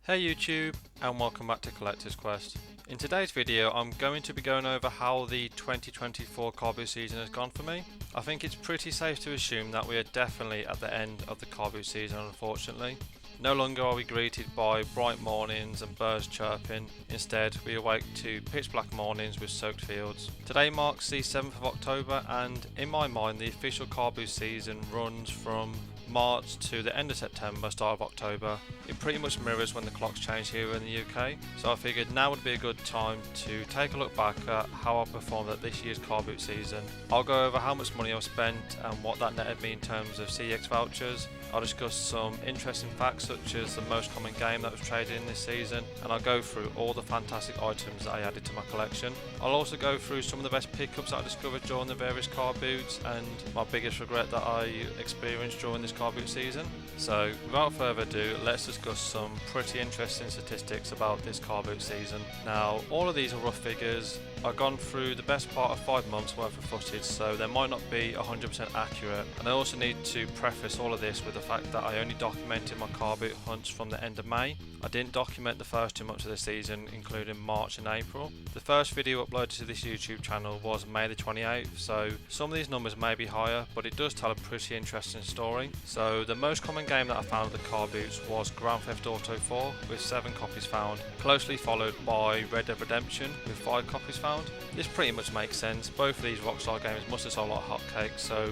Hey YouTube, and welcome back to Collector's Quest. In today's video I'm going to be going over how the 2024 carboot season has gone for me. I think it's pretty safe to assume that we are definitely at the end of the carboot season, unfortunately. No longer are we greeted by bright mornings and birds chirping. Instead, we awake to pitch black mornings with soaked fields. Today marks the 7th of October, and in my mind the official carboot season runs from March to the end of September, start of October. It pretty much mirrors when the clocks change here in the UK, so I figured now would be a good time to take a look back at how I performed at this year's carboot season. I'll go over how much money I've spent and what that netted me in terms of CEX vouchers. I'll discuss some interesting facts such as the most common game that was traded in this season, and I'll go through all the fantastic items that I added to my collection. I'll also go through some of the best pickups that I discovered during the various car boots and my biggest regret that I experienced during this car boot season. So without further ado, let's discuss some pretty interesting statistics about this car boot season. Now all of these are rough figures. I've gone through the best part of 5 months worth of footage, so they might not be 100% accurate, and I also need to preface all of this with the fact that I only documented my car boot hunts from the end of May. I didn't document the first 2 months of the season, including March and April. The first video uploaded to this YouTube channel was May the 28th, so some of these numbers may be higher, but it does tell a pretty interesting story. So the most common game that I found with the car boots was Grand Theft Auto 4 with 7 copies found, closely followed by Red Dead Redemption with 5 copies found. This pretty much makes sense. Both of these Rockstar games must have sold like hotcakes, so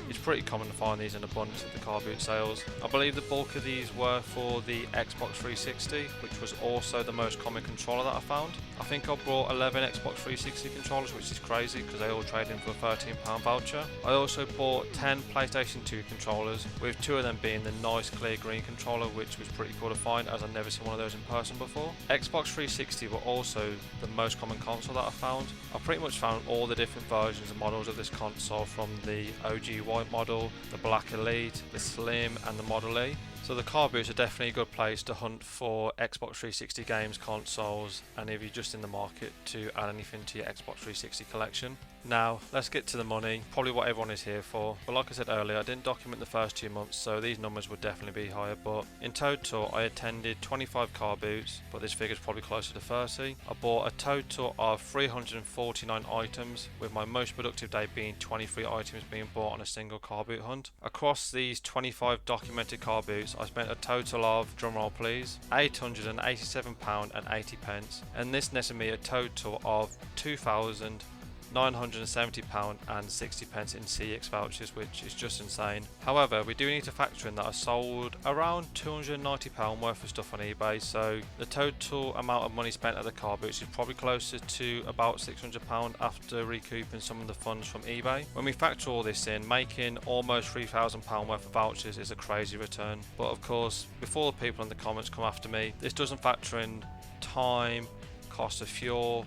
it's pretty common to find these in abundance at the car boot sales. I believe the bulk of these were for the Xbox 360, which was also the most common controller that I found. I think I bought 11 Xbox 360 controllers, which is crazy because they all trade in for a £13 voucher. I also bought 10 PlayStation 2 controllers, with 2 of them being the nice clear green controller, which was pretty cool to find as I've never seen one of those in person before. Xbox 360 were also the most common console that I found. I pretty much found all the different versions and models of this console, from the OG white model, the Black Elite, the Slim and the Model E. So the car boots are definitely a good place to hunt for Xbox 360 games, consoles, and if you're just in the market to add anything to your Xbox 360 collection. Now let's get to the money, probably what everyone is here for. But like I said earlier, I didn't document the first 2 months, so these numbers would definitely be higher, but in total I attended 25 car boots, but this figure is probably closer to 30. I bought a total of 349 items, with my most productive day being 23 items being bought on a single car boot hunt. Across these 25 documented car boots, I spent a total of, drumroll please, £887.80, and this netted me a total of £2,970.60 in CEX vouchers, which is just insane. However, we do need to factor in that I sold around £290 worth of stuff on eBay, so the total amount of money spent at the car boots is probably closer to about £600 after recouping some of the funds from eBay. When we factor all this in, making almost £3,000 worth of vouchers is a crazy return. But of course, before the people in the comments come after me, this doesn't factor in time, cost of fuel,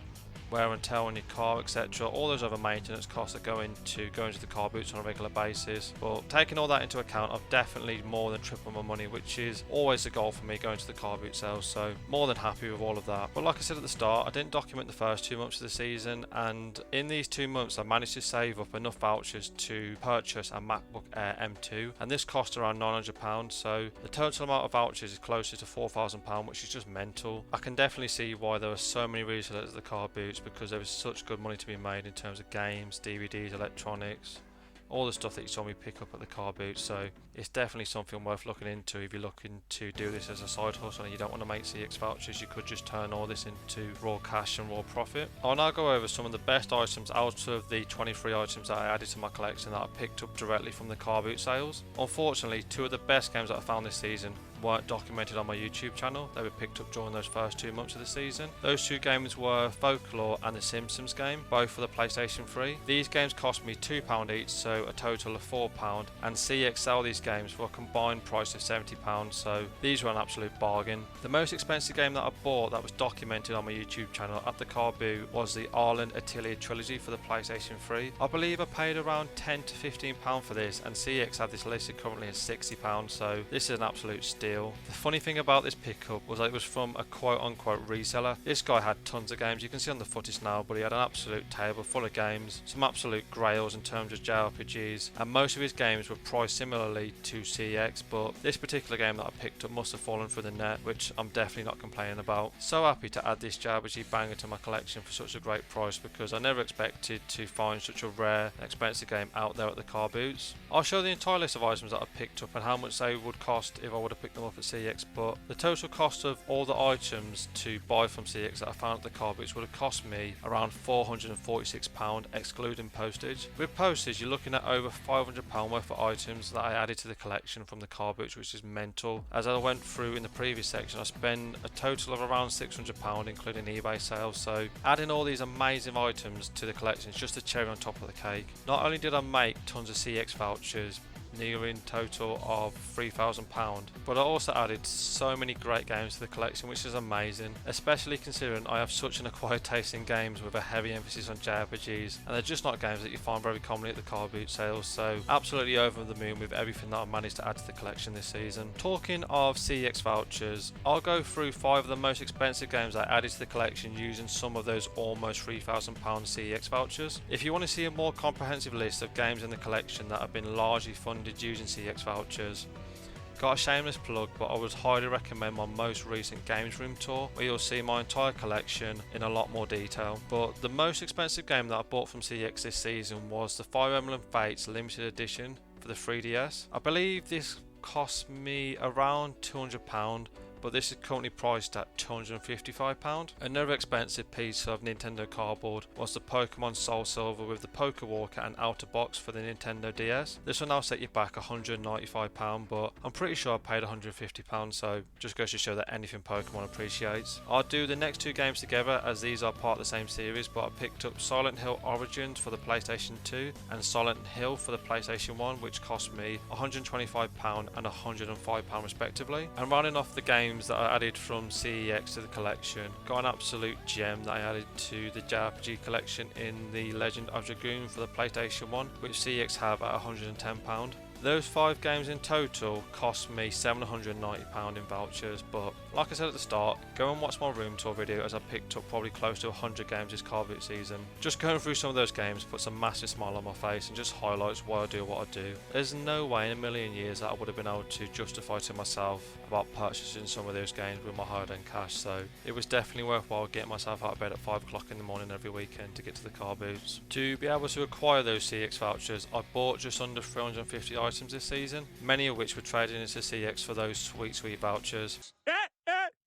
wear and tear on your car, etc. All those other maintenance costs that go into the car boots on a regular basis. But taking all that into account, I've definitely more than tripled my money, which is always the goal for me going to the car boot sales, so more than happy with all of that. But like I said at the start, I didn't document the first 2 months of the season, and in these 2 months I managed to save up enough vouchers to purchase a MacBook Air M2, and this cost around £900, so the total amount of vouchers is closer to £4,000, which is just mental. I can definitely see why there were so many resellers at the car boots, because there was such good money to be made in terms of games, DVDs, electronics, all the stuff that you saw me pick up at the car boot. So it's definitely something worth looking into if you're looking to do this as a side hustle and you don't want to make CEX vouchers. You could just turn all this into raw cash and raw profit. I'll now go over some of the best items out of the 23 items that I added to my collection that I picked up directly from the car boot sales. Unfortunately, 2 of the best games that I found this season weren't documented on my YouTube channel. They were picked up during those first 2 months of the season. Those 2 games were Folklore and the Simpsons game, both for the PlayStation 3. These games cost me £2 each, so a total of £4, and CEX sell these games for a combined price of £70, so these were an absolute bargain. The most expensive game that I bought that was documented on my YouTube channel at the car boot was the Ireland Atelier Trilogy for the PlayStation 3. I believe I paid around £10 to £15 for this, and CEX have this listed currently at £60, so this is an absolute steal. deal. The funny thing about this pickup was that it was from a quote-unquote reseller. This guy had tons of games, you can see on the footage now, but he had an absolute table full of games, some absolute grails in terms of JRPGs, and most of his games were priced similarly to CEX, but this particular game that I picked up must have fallen through the net, which I'm definitely not complaining about. So happy to add this JRPG banger to my collection for such a great price, because I never expected to find such a rare and expensive game out there at the car boots. I'll show the entire list of items that I picked up and how much they would cost if I would have picked them up at CEX, but the total cost of all the items to buy from CEX that I found at the car boots would have cost me around £446 excluding postage. With postage you're looking at over £500 worth of items that I added to the collection from the car boots, which is mental. As I went through in the previous section, I spent a total of around £600 including eBay sales, so adding all these amazing items to the collection is just a cherry on top of the cake. Not only did I make tons of CEX vouchers, nearing total of £3,000, but I also added so many great games to the collection, which is amazing, especially considering I have such an acquired taste in games with a heavy emphasis on JRPGs, and they're just not games that you find very commonly at the car boot sales, so absolutely over the moon with everything that I managed to add to the collection this season. Talking of CEX vouchers, I'll go through 5 of the most expensive games I added to the collection using some of those almost £3,000 CEX vouchers. If you want to see a more comprehensive list of games in the collection that have been largely funded using CEX vouchers, got a shameless plug, but I would highly recommend my most recent games room tour where you'll see my entire collection in a lot more detail. But the most expensive game that I bought from CEX this season was the Fire Emblem Fates limited edition for the 3DS. I believe this cost me around £200, but this is currently priced at £255. Another expensive piece of Nintendo cardboard was the Pokemon Soul Silver with the Poké Walker and outer box for the Nintendo DS. This will now set you back £195, but I'm pretty sure I paid £150, so just goes to show that anything Pokemon appreciates. I'll do the next 2 games together as these are part of the same series, but I picked up Silent Hill Origins for the PlayStation 2 and Silent Hill for the PlayStation 1, which cost me £125 and £105 respectively. And running off the games that I added from CEX to the collection, got an absolute gem that I added to the JRPG collection in the Legend of Dragoon for the PlayStation 1, which CEX have at £110. Those 5 games in total cost me £790 in vouchers, but like I said at the start, go and watch my room tour video as I picked up probably close to 100 games this car boot season. Just going through some of those games puts a massive smile on my face and just highlights why I do what I do. There's no way in a million years that I would have been able to justify to myself about purchasing some of those games with my hard-earned cash, so it was definitely worthwhile getting myself out of bed at 5 o'clock in the morning every weekend to get to the car boots. To be able to acquire those CEX vouchers, I bought just under 350 items this season, many of which were traded into CEX for those sweet vouchers.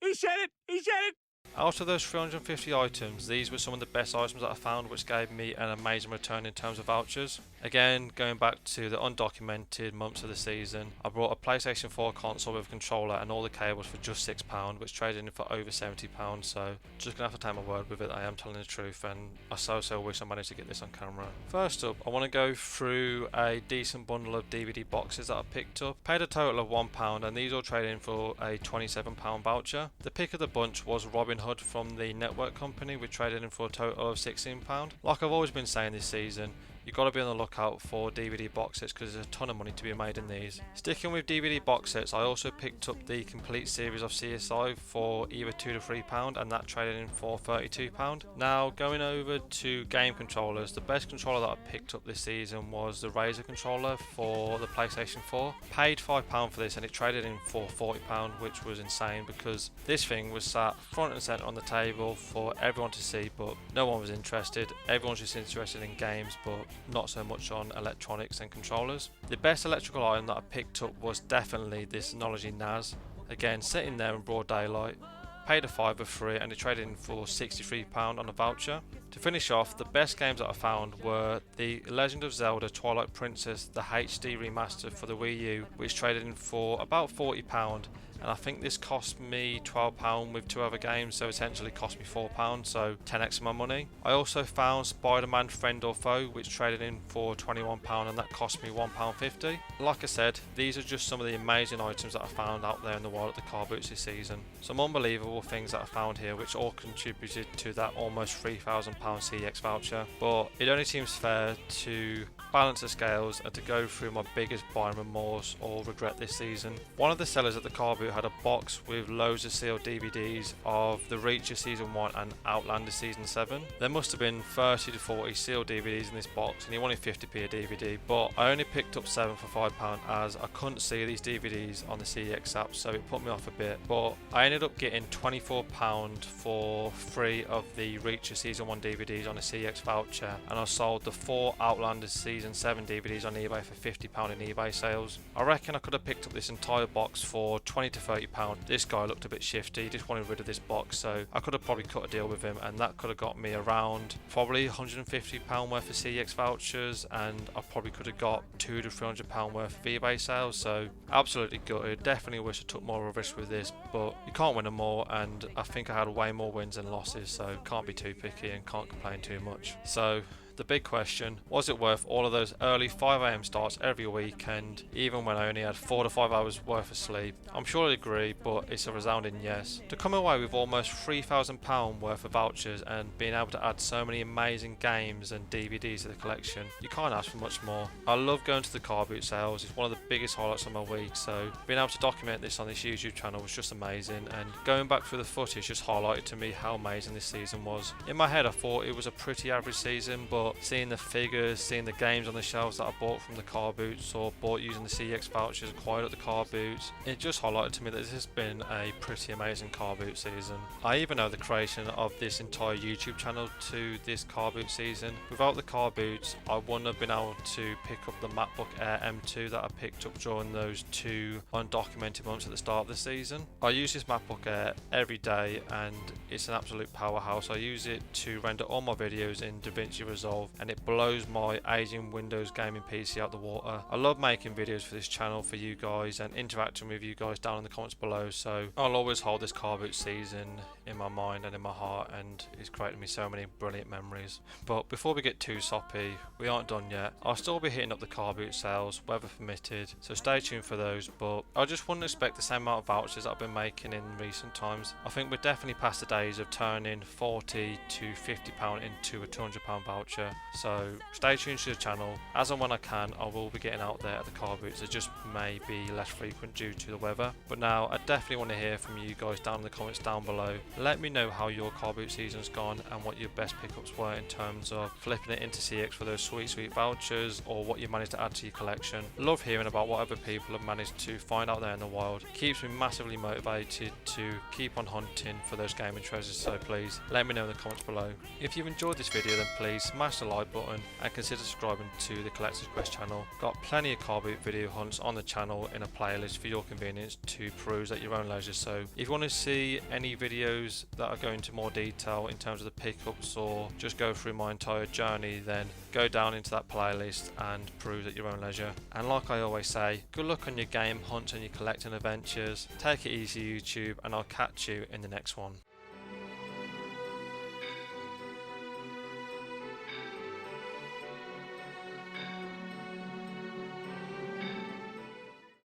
He said it! He said it! Out of those 350 items, these were some of the best items that I found, which gave me an amazing return in terms of vouchers. Again, going back to the undocumented months of the season, I brought a PlayStation 4 console with a controller and all the cables for just £6, which traded in for over £70, so just gonna have to take my word with it. I am telling the truth, and I so wish I managed to get this on camera. First up, I want to go through a decent bundle of DVD boxes that I picked up. Paid a total of £1, and these all traded in for a £27 voucher. The pick of the bunch was Robin Hood from the network company, which traded in for a total of £16. Like I've always been saying this season, you've got to be on the lookout for DVD box sets because there's a ton of money to be made in these. Sticking with DVD box sets, I also picked up the complete series of CSI for either £2 to £3, and that traded in for £32. Now going over to game controllers, the best controller that I picked up this season was the Razer controller for the PlayStation 4. Paid £5 for this and it traded in for £40, which was insane because this thing was sat front and centre on the table for everyone to see, but no one was interested. Everyone's just interested in games, but not so much on electronics and controllers. The best electrical item that I picked up was definitely this Synology NAS. Again, sitting there in broad daylight. Paid a £5 for it and it traded in for £63 on a voucher. To finish off, the best games that I found were the Legend of Zelda Twilight Princess, the HD remaster for the Wii U, which traded in for about £40, and I think this cost me £12 with 2 other games, so essentially cost me £4, so 10x my money. I also found Spider-Man Friend or Foe, which traded in for £21, and that cost me £1.50. Like I said, these are just some of the amazing items that I found out there in the wild at the car boots this season. Some unbelievable things that I found here, which all contributed to that almost £3,000 CEX voucher, but it only seems fair to balance the scales and to go through my biggest buying remorse or regret this season. One of the sellers at the car boot had a box with loads of sealed DVDs of the Reacher Season 1 and Outlander Season 7. There must have been 30 to 40 sealed DVDs in this box and he wanted 50p a DVD, but I only picked up 7 for £5 as I couldn't see these DVDs on the CEX app, so it put me off a bit. But I ended up getting £24 for 3 of the Reacher Season 1 DVDs on a CEX voucher, and I sold the 4 Outlander Season 7 DVDs on eBay for £50 in eBay sales. I reckon I could have picked up this entire box for £20 to £30. This guy looked a bit shifty, he just wanted rid of this box, so I could have probably cut a deal with him, and that could have got me around probably £150 worth of CEX vouchers, and I probably could have got £200 to £300 worth of eBay sales. So absolutely gutted. Definitely wish I took more of a risk with this, but you can't win them all, and I think I had way more wins than losses, so can't be too picky and can't complain too much. So the big question, was it worth all of those early 5 AM starts every weekend, even when I only had 4 to 5 hours worth of sleep? I'm sure I'd agree, but it's a resounding yes. To come away with almost £3,000 worth of vouchers and being able to add so many amazing games and DVDs to the collection, you can't ask for much more. I love going to the car boot sales, it's one of the biggest highlights of my week, so being able to document this on this YouTube channel was just amazing, and going back through the footage just highlighted to me how amazing this season was. In my head I thought it was a pretty average season, but seeing the figures, seeing the games on the shelves that I bought from the car boots or bought using the CEX vouchers acquired at the car boots, it just highlighted to me that this has been a pretty amazing car boot season. I even know the creation of this entire YouTube channel to this car boot season. Without the car boots, I wouldn't have been able to pick up the MacBook Air M2 that I picked up during those 2 undocumented months at the start of the season. I use this MacBook Air every day and it's an absolute powerhouse. I use it to render all my videos in DaVinci Resolve, and it blows my aging Windows gaming PC out the water. I love making videos for this channel for you guys and interacting with you guys down in the comments below, so I'll always hold this car boot season in my mind and in my heart, and it's created me so many brilliant memories. But before we get too soppy, we aren't done yet. I'll still be hitting up the car boot sales, weather permitted, so stay tuned for those, but I just wouldn't expect the same amount of vouchers that I've been making in recent times. I think we're definitely past the days of turning £40 to £50 into a £200 voucher, so stay tuned to the channel. As and when I can, I will be getting out there at the car boots. It just may be less frequent due to the weather. But now I definitely want to hear from you guys down in the comments down below. Let me know how your car boot season's gone and what your best pickups were in terms of flipping it into CX for those sweet vouchers, or what you managed to add to your collection. Love hearing about what other people have managed to find out there in the wild. Keeps me massively motivated to keep on hunting for those gaming treasures, so please let me know in the comments below. If you've enjoyed this video, then please smash the like button and consider subscribing to the Collector's Quest channel. Got plenty of car boot video hunts on the channel in a playlist for your convenience to peruse at your own leisure, so if you want to see any videos that are going into more detail in terms of the pickups or just go through my entire journey, then go down into that playlist and peruse at your own leisure. And like I always say, good luck on your game hunts and your collecting adventures. Take it easy YouTube, and I'll catch you in the next one.